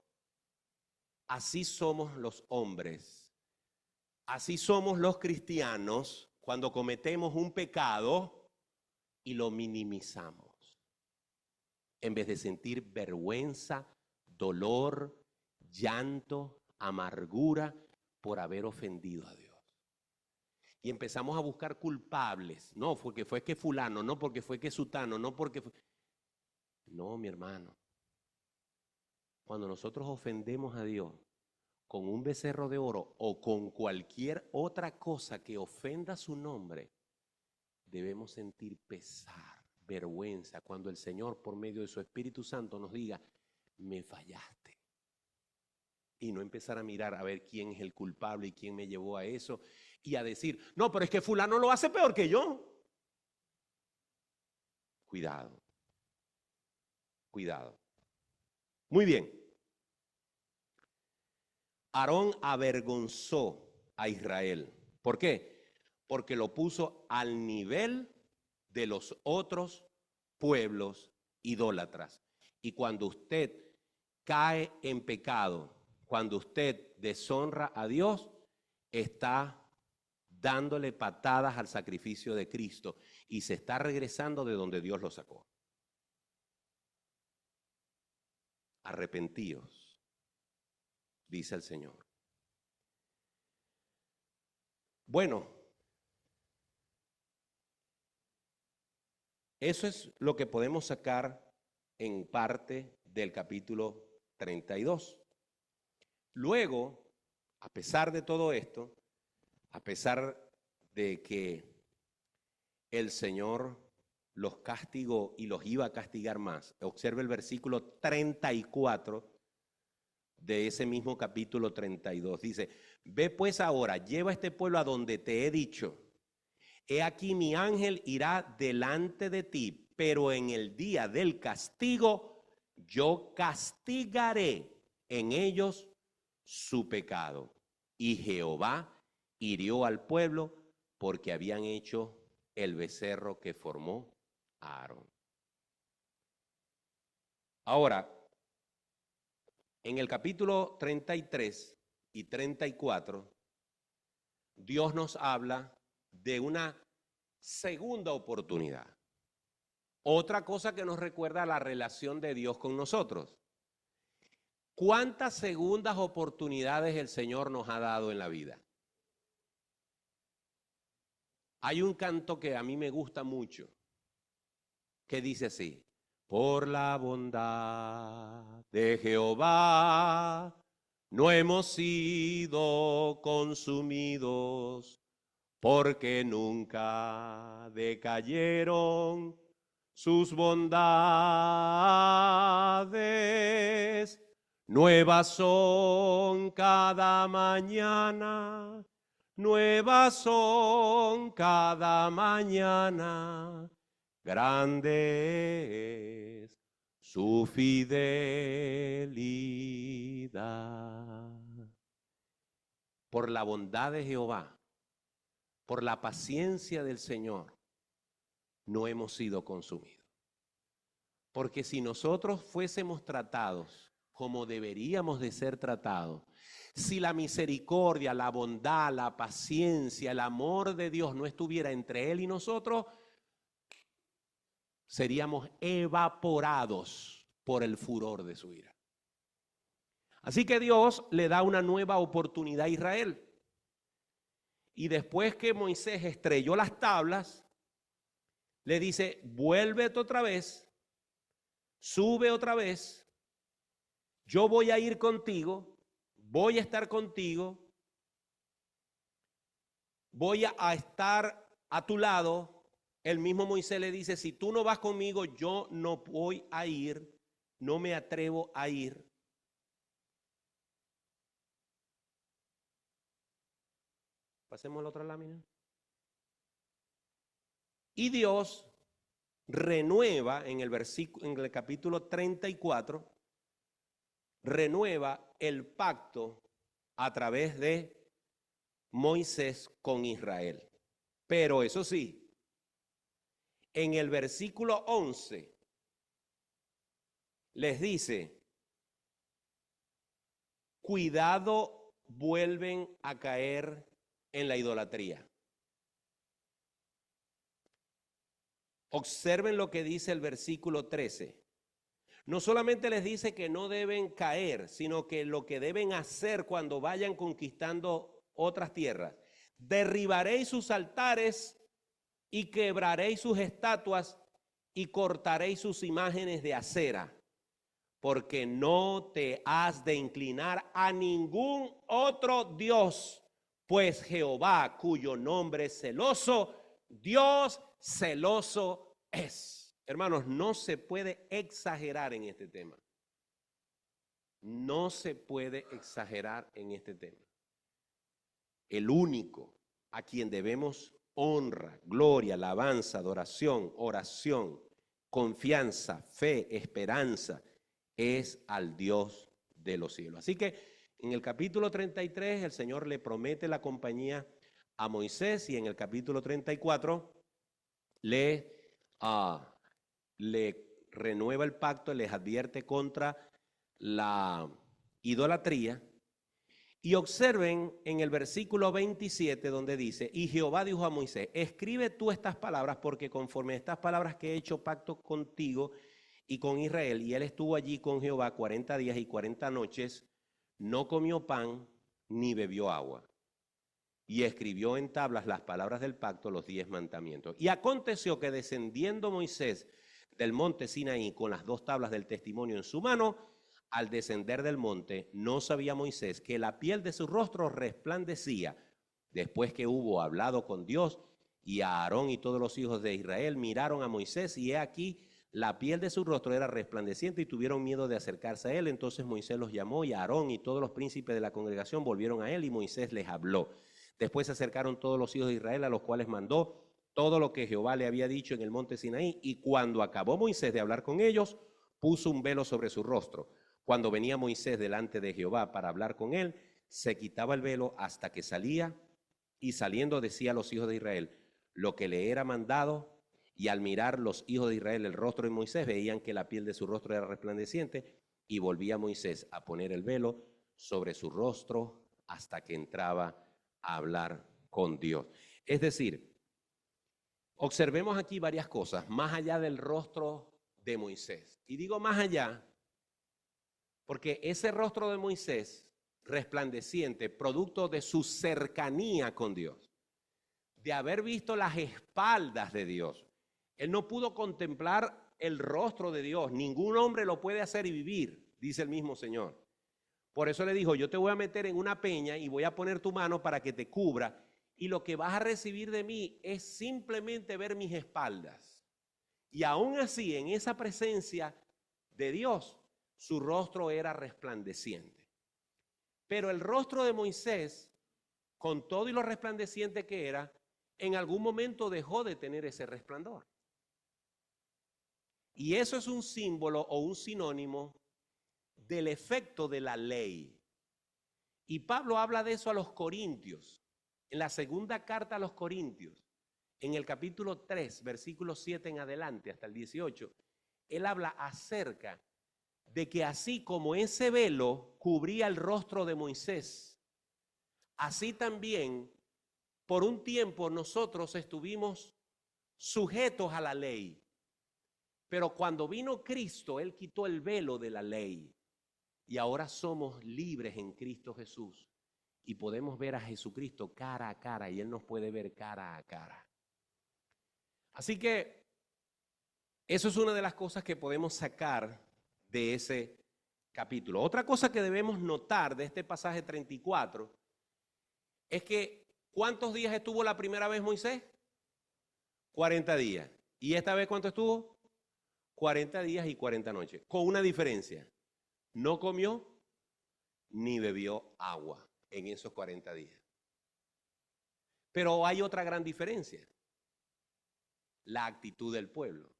Así somos los hombres. Así somos los cristianos cuando cometemos un pecado y lo minimizamos. En vez de sentir vergüenza, dolor, llanto, amargura por haber ofendido a Dios. Y empezamos a buscar culpables. No, porque fue que fulano, no porque fue que sutano, no porque fue... No, mi hermano. Cuando nosotros ofendemos a Dios con un becerro de oro o con cualquier otra cosa que ofenda su nombre, debemos sentir pesar, vergüenza cuando el Señor, por medio de su Espíritu Santo, nos diga, me fallaste. Y no empezar a mirar a ver quién es el culpable y quién me llevó a eso. Y a decir, no, pero es que fulano lo hace peor que yo. Cuidado. Cuidado. Muy bien. Aarón avergonzó a Israel. ¿Por qué? Porque lo puso al nivel de los otros pueblos idólatras. Y cuando usted cae en pecado, cuando usted deshonra a Dios, está dándole patadas al sacrificio de Cristo y se está regresando de donde Dios lo sacó. Arrepentíos, dice el Señor. Bueno, eso es lo que podemos sacar en parte del capítulo 32. Luego, a pesar de todo esto, a pesar de que el Señor los castigó y los iba a castigar más, observe el versículo 34 de ese mismo capítulo 32. Dice, ve pues ahora, lleva a este pueblo a donde te he dicho. He aquí mi ángel irá delante de ti, pero en el día del castigo yo castigaré en ellos su pecado. Y Jehová hirió al pueblo porque habían hecho el becerro que formó Aarón. Ahora, en el capítulo 33 y 34, Dios nos habla de una segunda oportunidad. Otra cosa que nos recuerda la relación de Dios con nosotros. ¿Cuántas segundas oportunidades el Señor nos ha dado en la vida? Hay un canto que a mí me gusta mucho, que dice así, por la bondad de Jehová no hemos sido consumidos, porque nunca decayeron sus bondades. Nuevas son cada mañana, nuevas son cada mañana, grande es su fidelidad. Por la bondad de Jehová, por la paciencia del Señor, no hemos sido consumidos. Porque si nosotros fuésemos tratados como deberíamos de ser tratados, si la misericordia, la bondad, la paciencia, el amor de Dios no estuviera entre Él y nosotros, seríamos evaporados por el furor de su ira. Así que Dios le da una nueva oportunidad a Israel. Y después que Moisés estrelló las tablas, le dice, vuélvete otra vez, sube otra vez, yo voy a ir contigo, voy a estar contigo, voy a estar a tu lado. El mismo Moisés le dice, si tú no vas conmigo, yo no voy a ir, no me atrevo a ir. Pasemos a la otra lámina. Y Dios renueva en el capítulo 34, renueva el pacto a través de Moisés con Israel. Pero eso sí, en el versículo 11 les dice, cuidado, vuelven a caer en la idolatría. Observen lo que dice el versículo 13. No solamente les dice que no deben caer, sino que lo que deben hacer cuando vayan conquistando otras tierras. Derribaréis sus altares y quebraréis sus estatuas y cortaréis sus imágenes de acera, porque no te has de inclinar a ningún otro Dios, pues Jehová, cuyo nombre es celoso, Dios celoso es. Hermanos, no se puede exagerar en este tema. No se puede exagerar en este tema. El único a quien debemos honra, gloria, alabanza, adoración, oración, confianza, fe, esperanza, es al Dios de los cielos. Así que en el capítulo 33 el Señor le promete la compañía a Moisés y en el capítulo 34 le renueva el pacto, les advierte contra la idolatría. Y observen en el versículo 27 donde dice, y Jehová dijo a Moisés, escribe tú estas palabras porque conforme a estas palabras que he hecho pacto contigo y con Israel, y él estuvo allí con Jehová 40 días y 40 noches, no comió pan ni bebió agua. Y escribió en tablas las palabras del pacto, los 10 mandamientos. Y aconteció que descendiendo Moisés del monte Sinaí con las 2 tablas del testimonio en su mano, al descender del monte, no sabía Moisés que la piel de su rostro resplandecía. Después que hubo hablado con Dios, y a Aarón y todos los hijos de Israel miraron a Moisés, y he aquí, la piel de su rostro era resplandeciente, y tuvieron miedo de acercarse a él. Entonces Moisés los llamó, y Aarón y todos los príncipes de la congregación volvieron a él, y Moisés les habló. Después se acercaron todos los hijos de Israel, a los cuales mandó todo lo que Jehová le había dicho en el monte Sinaí, y cuando acabó Moisés de hablar con ellos, puso un velo sobre su rostro. Cuando venía Moisés delante de Jehová para hablar con él, se quitaba el velo hasta que salía, y saliendo decía a los hijos de Israel lo que le era mandado, y al mirar los hijos de Israel el rostro de Moisés, veían que la piel de su rostro era resplandeciente, y volvía Moisés a poner el velo sobre su rostro hasta que entraba a hablar con Dios. Es decir, observemos aquí varias cosas, más allá del rostro de Moisés. Y digo más allá, porque ese rostro de Moisés, resplandeciente, producto de su cercanía con Dios, de haber visto las espaldas de Dios, él no pudo contemplar el rostro de Dios. Ningún hombre lo puede hacer y vivir, dice el mismo Señor. Por eso le dijo, yo te voy a meter en una peña y voy a poner tu mano para que te cubra, y lo que vas a recibir de mí es simplemente ver mis espaldas. Y aún así, en esa presencia de Dios, su rostro era resplandeciente. Pero el rostro de Moisés, con todo y lo resplandeciente que era, en algún momento dejó de tener ese resplandor. Y eso es un símbolo o un sinónimo del efecto de la ley. Y Pablo habla de eso a los Corintios, en la segunda carta a los Corintios, en el capítulo 3, versículo 7 en adelante, hasta el 18, él habla acerca de que así como ese velo cubría el rostro de Moisés, así también por un tiempo nosotros estuvimos sujetos a la ley. Pero cuando vino Cristo, él quitó el velo de la ley. Y ahora somos libres en Cristo Jesús. Y podemos ver a Jesucristo cara a cara. Y él nos puede ver cara a cara. Así que eso es una de las cosas que podemos sacar de ese capítulo. Otra cosa que debemos notar de este pasaje 34 es que ¿cuántos días estuvo la primera vez Moisés? 40 días. ¿Y esta vez cuánto estuvo? 40 días y 40 noches. Con una diferencia. No comió ni bebió agua en esos 40 días. Pero hay otra gran diferencia. La actitud del pueblo.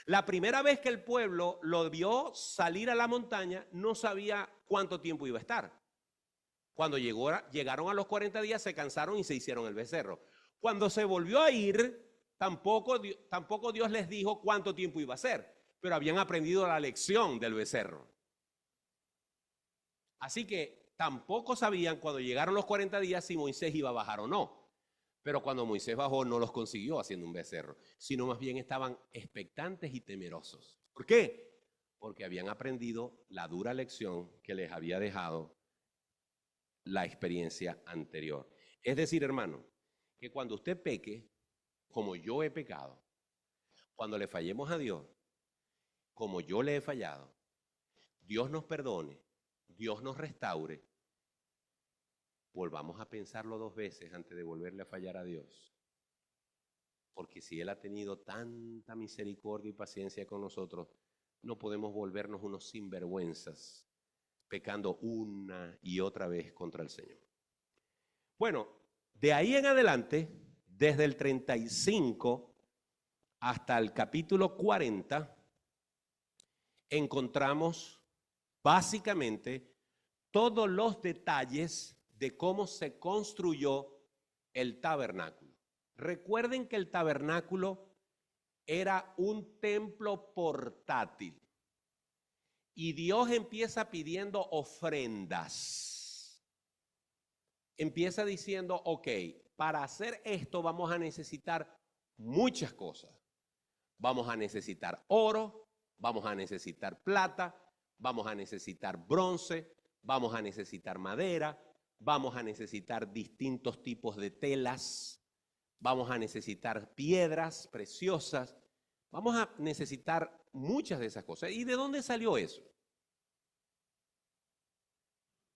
La primera vez que el pueblo lo vio salir a la montaña, no sabía cuánto tiempo iba a estar. Cuando llegaron a los 40 días, se cansaron y se hicieron el becerro. Cuando se volvió a ir, tampoco Dios les dijo cuánto tiempo iba a ser, pero habían aprendido la lección del becerro. Así que tampoco sabían cuando llegaron los 40 días si Moisés iba a bajar o no. Pero cuando Moisés bajó no los consiguió haciendo un becerro, sino más bien estaban expectantes y temerosos. ¿Por qué? Porque habían aprendido la dura lección que les había dejado la experiencia anterior. Es decir, hermano, que cuando usted peque, como yo he pecado, cuando le fallemos a Dios, como yo le he fallado, Dios nos perdone, Dios nos restaure, volvamos a pensarlo 2 veces antes de volverle a fallar a Dios. Porque si Él ha tenido tanta misericordia y paciencia con nosotros, no podemos volvernos unos sinvergüenzas, pecando una y otra vez contra el Señor. Bueno, de ahí en adelante, desde el 35 hasta el capítulo 40, encontramos básicamente todos los detalles de cómo se construyó el tabernáculo. Recuerden que el tabernáculo era un templo portátil y Dios empieza pidiendo ofrendas. Empieza diciendo, ok, para hacer esto vamos a necesitar muchas cosas. Vamos a necesitar oro, vamos a necesitar plata, vamos a necesitar bronce, vamos a necesitar madera, vamos a necesitar distintos tipos de telas, vamos a necesitar piedras preciosas, vamos a necesitar muchas de esas cosas. ¿Y de dónde salió eso?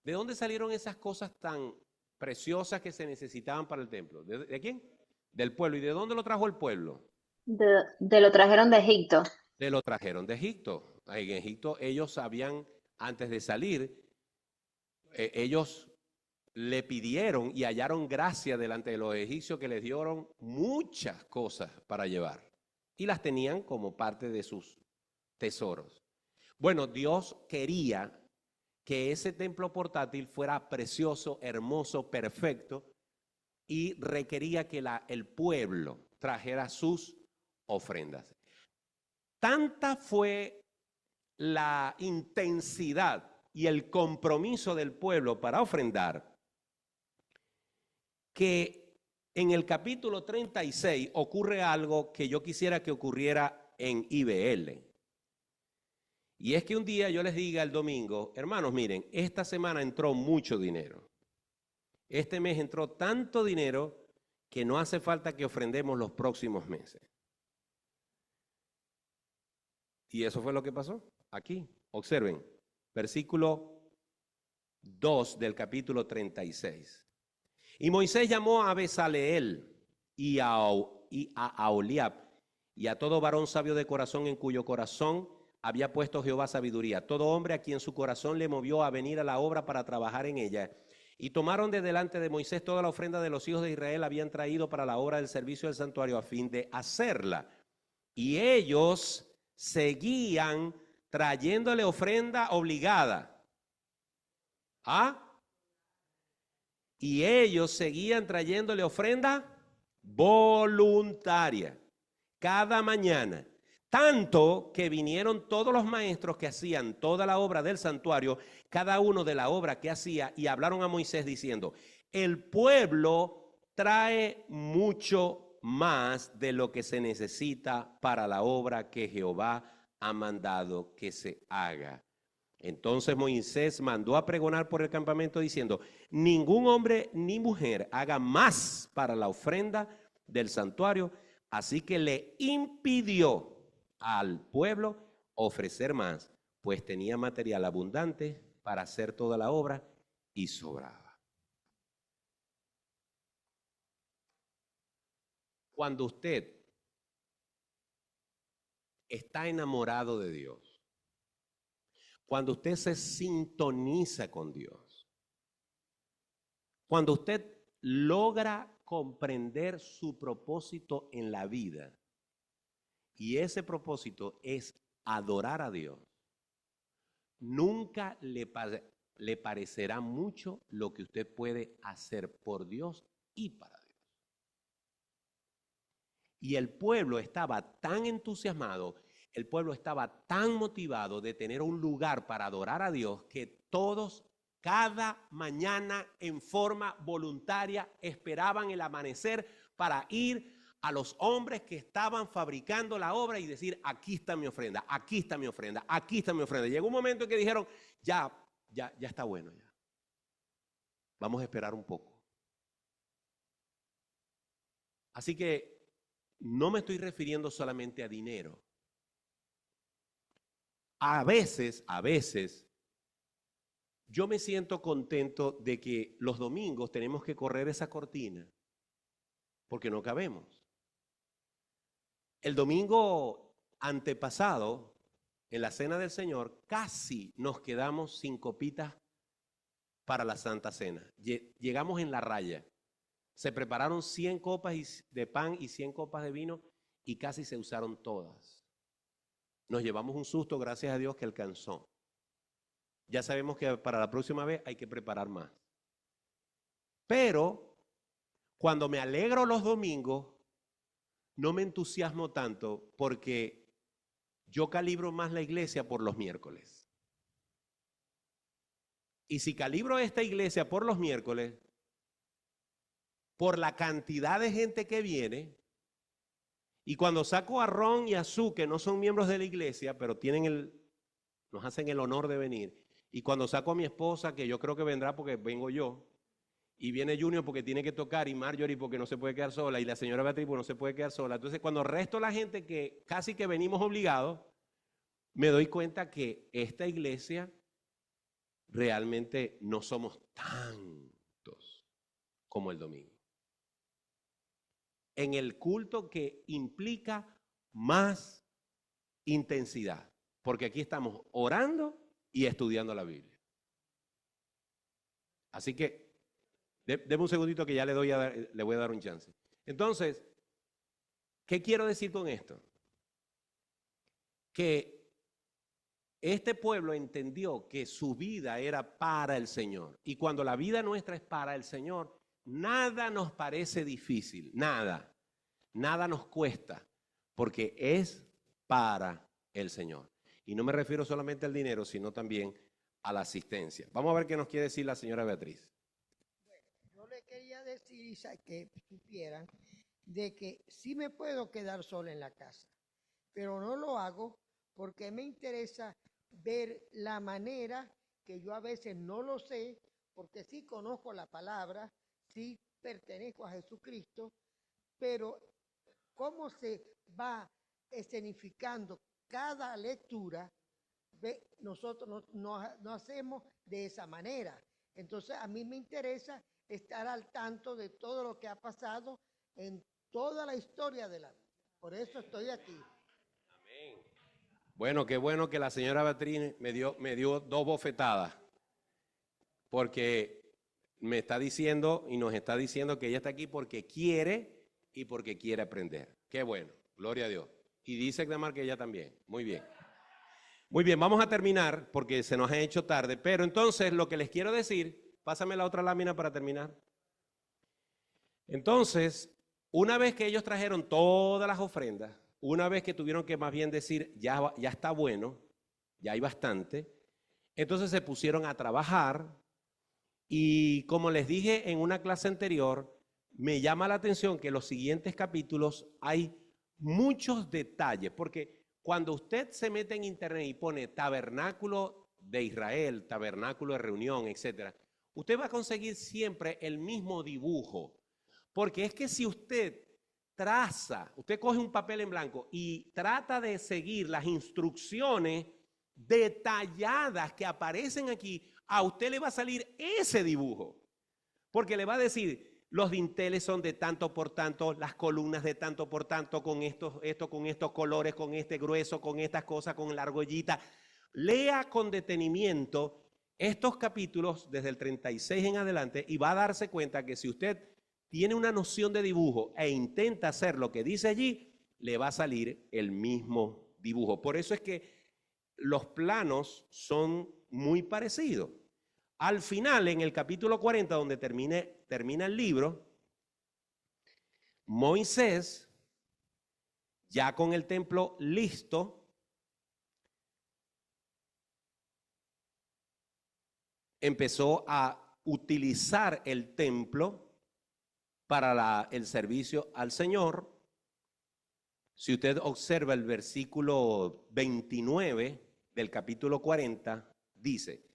¿De dónde salieron esas cosas tan preciosas que se necesitaban para el templo? ¿De quién? Del pueblo. ¿Y de dónde lo trajo el pueblo? De lo trajeron de Egipto. Lo trajeron de Egipto. En Egipto ellos sabían, antes de salir, ellos le pidieron y hallaron gracia delante de los egipcios que les dieron muchas cosas para llevar. Y las tenían como parte de sus tesoros. Bueno, Dios quería que ese templo portátil fuera precioso, hermoso, perfecto, y requería que el pueblo trajera sus ofrendas. Tanta fue la intensidad y el compromiso del pueblo para ofrendar que en el capítulo 36 ocurre algo que yo quisiera que ocurriera en IBL. Y es que un día yo les diga el domingo, hermanos, miren, esta semana entró mucho dinero. Este mes entró tanto dinero que no hace falta que ofrendemos los próximos meses. Y eso fue lo que pasó aquí. Observen, versículo 2 del capítulo 36. Y Moisés llamó a Bezaleel y a Aholiab y a todo varón sabio de corazón en cuyo corazón había puesto Jehová sabiduría, todo hombre a quien su corazón le movió a venir a la obra para trabajar en ella. Y tomaron de delante de Moisés toda la ofrenda de los hijos de Israel habían traído para la obra del servicio del santuario a fin de hacerla. Y ellos seguían trayéndole ofrenda obligada. ¿Ah? Y ellos seguían trayéndole ofrenda voluntaria cada mañana. Tanto que vinieron todos los maestros que hacían toda la obra del santuario, cada uno de la obra que hacía, y hablaron a Moisés diciendo, el pueblo trae mucho más de lo que se necesita para la obra que Jehová ha mandado que se haga. Entonces Moisés mandó a pregonar por el campamento diciendo, ningún hombre ni mujer haga más para la ofrenda del santuario, así que le impidió al pueblo ofrecer más, pues tenía material abundante para hacer toda la obra y sobraba. Cuando usted está enamorado de Dios, cuando usted se sintoniza con Dios, cuando usted logra comprender su propósito en la vida, y ese propósito es adorar a Dios, nunca le parecerá mucho lo que usted puede hacer por Dios y para Dios. Y el pueblo estaba tan entusiasmado, el pueblo estaba tan motivado de tener un lugar para adorar a Dios que todos cada mañana en forma voluntaria esperaban el amanecer para ir a los hombres que estaban fabricando la obra y decir, aquí está mi ofrenda, aquí está mi ofrenda, aquí está mi ofrenda. Llegó un momento en que dijeron, ya está bueno, ya. Vamos a esperar un poco. Así que no me estoy refiriendo solamente a dinero. A veces, yo me siento contento de que los domingos tenemos que correr esa cortina porque no cabemos. El domingo antepasado, en la Cena del Señor, casi nos quedamos sin copitas para la Santa Cena. Llegamos en la raya. Se prepararon 100 copas de pan y 100 copas de vino y casi se usaron todas. Nos llevamos un susto, gracias a Dios, que alcanzó. Ya sabemos que para la próxima vez hay que preparar más. Pero cuando me alegro los domingos, no me entusiasmo tanto porque yo calibro más la iglesia por los miércoles. Y si calibro esta iglesia por los miércoles, por la cantidad de gente que viene, y cuando saco a Ron y a Sue, que no son miembros de la iglesia, pero nos hacen el honor de venir, y cuando saco a mi esposa, que yo creo que vendrá porque vengo yo, y viene Junior porque tiene que tocar, y Marjorie porque no se puede quedar sola, y la señora Beatriz porque no se puede quedar sola. Entonces, cuando resto la gente que casi que venimos obligados, me doy cuenta que esta iglesia realmente no somos tantos como el domingo. En el culto que implica más intensidad, porque aquí estamos orando y estudiando la Biblia. Así que deme un segundito que ya le voy a dar un chance. Entonces, ¿qué quiero decir con esto? Que este pueblo entendió que su vida era para el Señor. Y cuando la vida nuestra es para el Señor, nada nos parece difícil, nada nos cuesta, porque es para el Señor. Y no me refiero solamente al dinero, sino también a la asistencia. Vamos a ver qué nos quiere decir la señora Beatriz. Bueno, yo le quería decir que supieran de que sí me puedo quedar sola en la casa, pero no lo hago porque me interesa ver la manera que yo a veces no lo sé, porque sí conozco la palabra, sí pertenezco a Jesucristo, pero cómo se va escenificando cada lectura, nosotros no hacemos de esa manera. Entonces a mí me interesa estar al tanto de todo lo que ha pasado en toda la historia de la vida. Por eso estoy aquí. Amén. Bueno, qué bueno que la señora Beatriz me dio 2 bofetadas, porque me está diciendo y nos está diciendo que ella está aquí porque quiere y porque quiere aprender. Qué bueno, gloria a Dios. Y dice Damar que ella también. Muy bien. Muy bien, vamos a terminar porque se nos ha hecho tarde, pero entonces lo que les quiero decir, pásame la otra lámina para terminar. Entonces, una vez que ellos trajeron todas las ofrendas, una vez que tuvieron que más bien decir, ya está bueno, ya hay bastante, entonces se pusieron a trabajar y como les dije en una clase anterior, me llama la atención que en los siguientes capítulos hay muchos detalles, porque cuando usted se mete en internet y pone tabernáculo de Israel, tabernáculo de reunión, etc., usted va a conseguir siempre el mismo dibujo. Porque es que si usted usted coge un papel en blanco y trata de seguir las instrucciones detalladas que aparecen aquí, a usted le va a salir ese dibujo. Porque le va a decir, los dinteles son de tanto por tanto, las columnas de tanto por tanto, con con estos colores, con este grueso, con estas cosas, con la argollita. Lea con detenimiento estos capítulos desde el 36 en adelante y va a darse cuenta que si usted tiene una noción de dibujo e intenta hacer lo que dice allí, le va a salir el mismo dibujo. Por eso es que los planos son muy parecidos. Al final, en el capítulo 40, donde termina el libro, Moisés, ya con el templo listo, empezó a utilizar el templo para el servicio al Señor. Si usted observa el versículo 29 del capítulo 40, dice,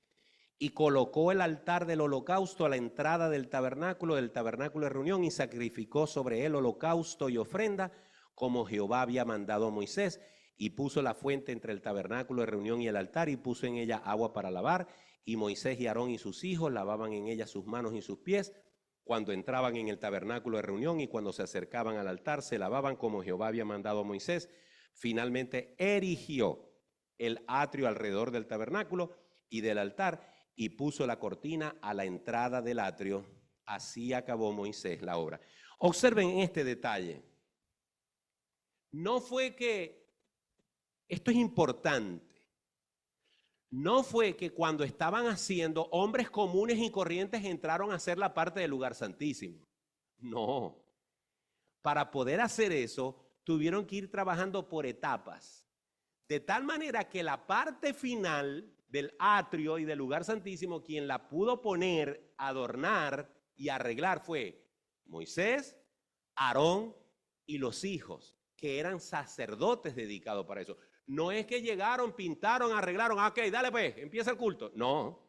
y colocó el altar del holocausto a la entrada del tabernáculo de reunión y sacrificó sobre él holocausto y ofrenda como Jehová había mandado a Moisés, y puso la fuente entre el tabernáculo de reunión y el altar y puso en ella agua para lavar, y Moisés y Aarón y sus hijos lavaban en ella sus manos y sus pies, Cuando entraban en el tabernáculo de reunión y cuando se acercaban al altar, se lavaban como Jehová había mandado a Moisés. Finalmente erigió el atrio alrededor del tabernáculo y del altar y puso la cortina a la entrada del atrio. Así acabó Moisés la obra. Observen este detalle. No fue que, esto es importante, no fue que cuando estaban haciendo, hombres comunes y corrientes entraron a hacer la parte del lugar santísimo. No. Para poder hacer eso, tuvieron que ir trabajando por etapas. De tal manera que la parte final del atrio y del lugar santísimo, quien la pudo poner, adornar y arreglar fue Moisés, Aarón y los hijos, que eran sacerdotes dedicados para eso. No es que llegaron, pintaron, arreglaron, ok, dale pues, empieza el culto. No,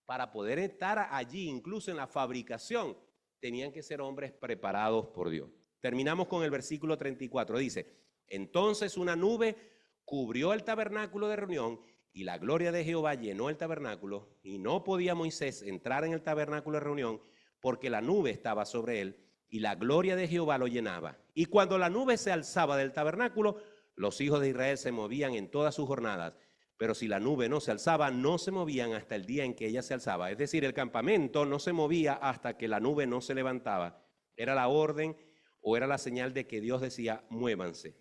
para poder estar allí, incluso en la fabricación, tenían que ser hombres preparados por Dios. Terminamos con el versículo 34, dice, entonces una nube cubrió el tabernáculo de reunión y la gloria de Jehová llenó el tabernáculo y no podía Moisés entrar en el tabernáculo de reunión porque la nube estaba sobre él y la gloria de Jehová lo llenaba. Y cuando la nube se alzaba del tabernáculo, los hijos de Israel se movían en todas sus jornadas, pero si la nube no se alzaba, no se movían hasta el día en que ella se alzaba. Es decir, el campamento no se movía hasta que la nube no se levantaba. Era la orden o era la señal de que Dios decía, muévanse.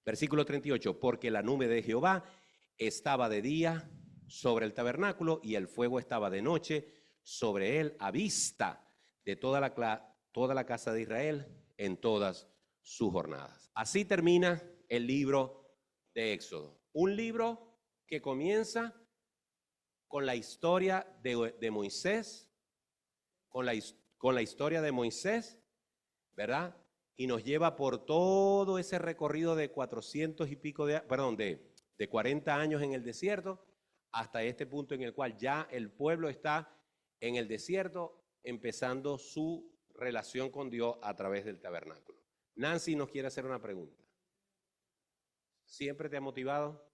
Versículo 38, porque la nube de Jehová estaba de día sobre el tabernáculo y el fuego estaba de noche sobre él a vista de toda la casa de Israel en todas sus jornadas. Así termina el libro de Éxodo. Un libro que comienza con la historia de Moisés, con la historia de Moisés, ¿verdad? Y nos lleva por todo ese recorrido de 400 y pico de 40 años en el desierto, hasta este punto en el cual ya el pueblo está en el desierto, empezando su relación con Dios a través del tabernáculo. Nancy nos quiere hacer una pregunta. ¿Siempre te ha motivado?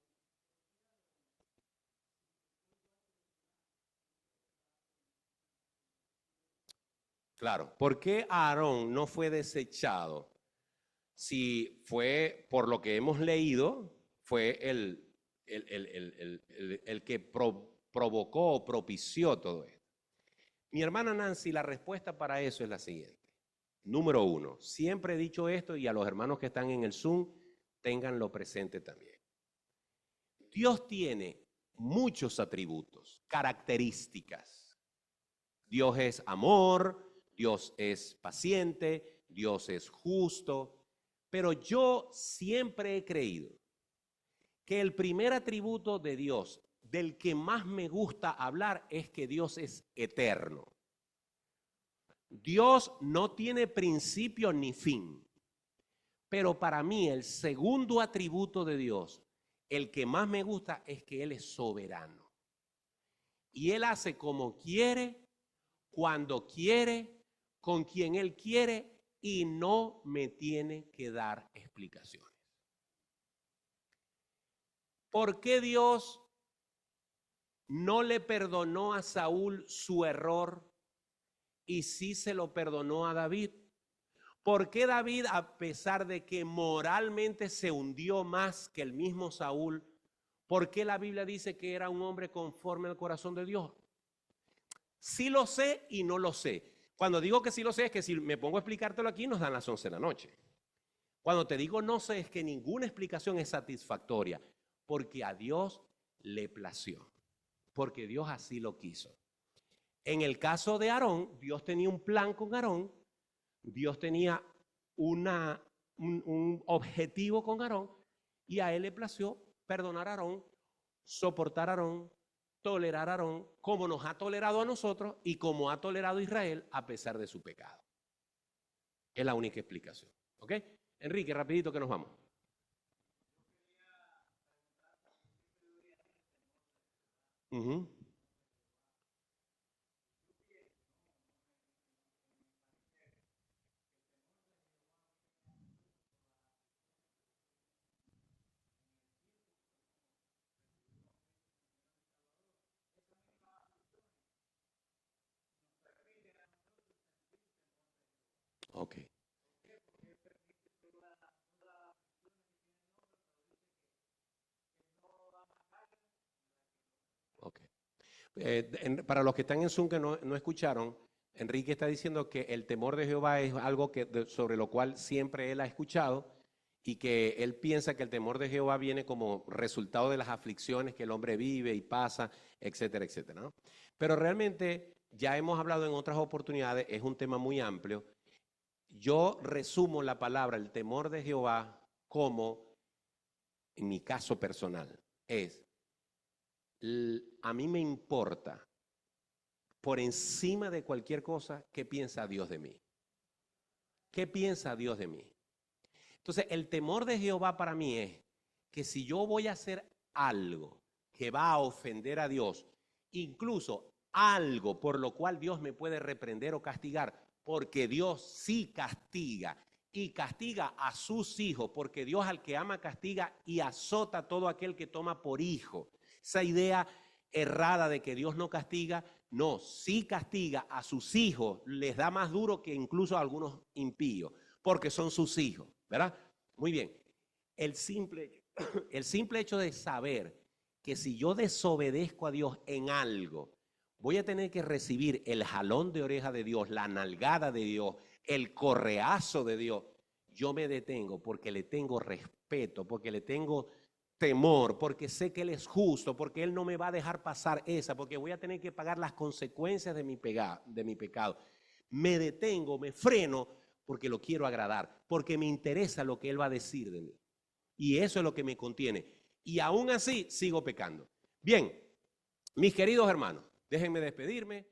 Claro. ¿Por qué Aarón no fue desechado? Si fue, por lo que hemos leído, fue el que provocó o propició todo esto. Mi hermana Nancy, la respuesta para eso es la siguiente. Número 1, siempre he dicho esto y a los hermanos que están en el Zoom, ténganlo presente también. Dios tiene muchos atributos, características. Dios es amor, Dios es paciente, Dios es justo, pero yo siempre he creído que el primer atributo de Dios, del que más me gusta hablar, es que Dios es eterno. Dios no tiene principio ni fin, pero para mí el segundo atributo de Dios, el que más me gusta, es que Él es soberano. Y Él hace como quiere, cuando quiere, con quien Él quiere y no me tiene que dar explicaciones. ¿Por qué Dios no le perdonó a Saúl su error y sí se lo perdonó a David? ¿Por qué David, a pesar de que moralmente se hundió más que el mismo Saúl, por qué la Biblia dice que era un hombre conforme al corazón de Dios? Sí lo sé y no lo sé. Cuando digo que sí lo sé es que si me pongo a explicártelo aquí nos dan las 11 de la noche. Cuando te digo no sé es que ninguna explicación es satisfactoria, porque a Dios le plació, porque Dios así lo quiso. En el caso de Aarón, Dios tenía un plan con Aarón, Dios tenía un objetivo con Aarón y a él le plació perdonar a Aarón, soportar a Aarón, tolerar a Aarón, como nos ha tolerado a nosotros y como ha tolerado a Israel a pesar de su pecado. Es la única explicación. ¿Ok? Enrique, rapidito que nos vamos. Ok. Ok. Para los que están en Zoom que no escucharon, Enrique está diciendo que el temor de Jehová es algo sobre lo cual siempre él ha escuchado y que él piensa que el temor de Jehová viene como resultado de las aflicciones que el hombre vive y pasa, etcétera, etcétera, ¿no? Pero realmente ya hemos hablado en otras oportunidades, es un tema muy amplio. Yo resumo la palabra, el temor de Jehová, como, en mi caso personal, es, a mí me importa, por encima de cualquier cosa, ¿qué piensa Dios de mí? ¿Qué piensa Dios de mí? Entonces, el temor de Jehová para mí es que si yo voy a hacer algo que va a ofender a Dios, incluso algo por lo cual Dios me puede reprender o castigar, porque Dios sí castiga y castiga a sus hijos, porque Dios al que ama castiga y azota a todo aquel que toma por hijo. Esa idea errada de que Dios no castiga, no, sí castiga a sus hijos, les da más duro que incluso a algunos impíos, porque son sus hijos, ¿verdad? Muy bien. El simple hecho de saber que si yo desobedezco a Dios en algo, voy a tener que recibir el jalón de oreja de Dios, la nalgada de Dios, el correazo de Dios. Yo me detengo porque le tengo respeto, porque le tengo temor, porque sé que Él es justo, porque Él no me va a dejar pasar esa, porque voy a tener que pagar las consecuencias de mi pecado. Me detengo, me freno, porque lo quiero agradar, porque me interesa lo que Él va a decir de mí. Y eso es lo que me contiene. Y aún así sigo pecando. Bien, mis queridos hermanos, déjenme despedirme.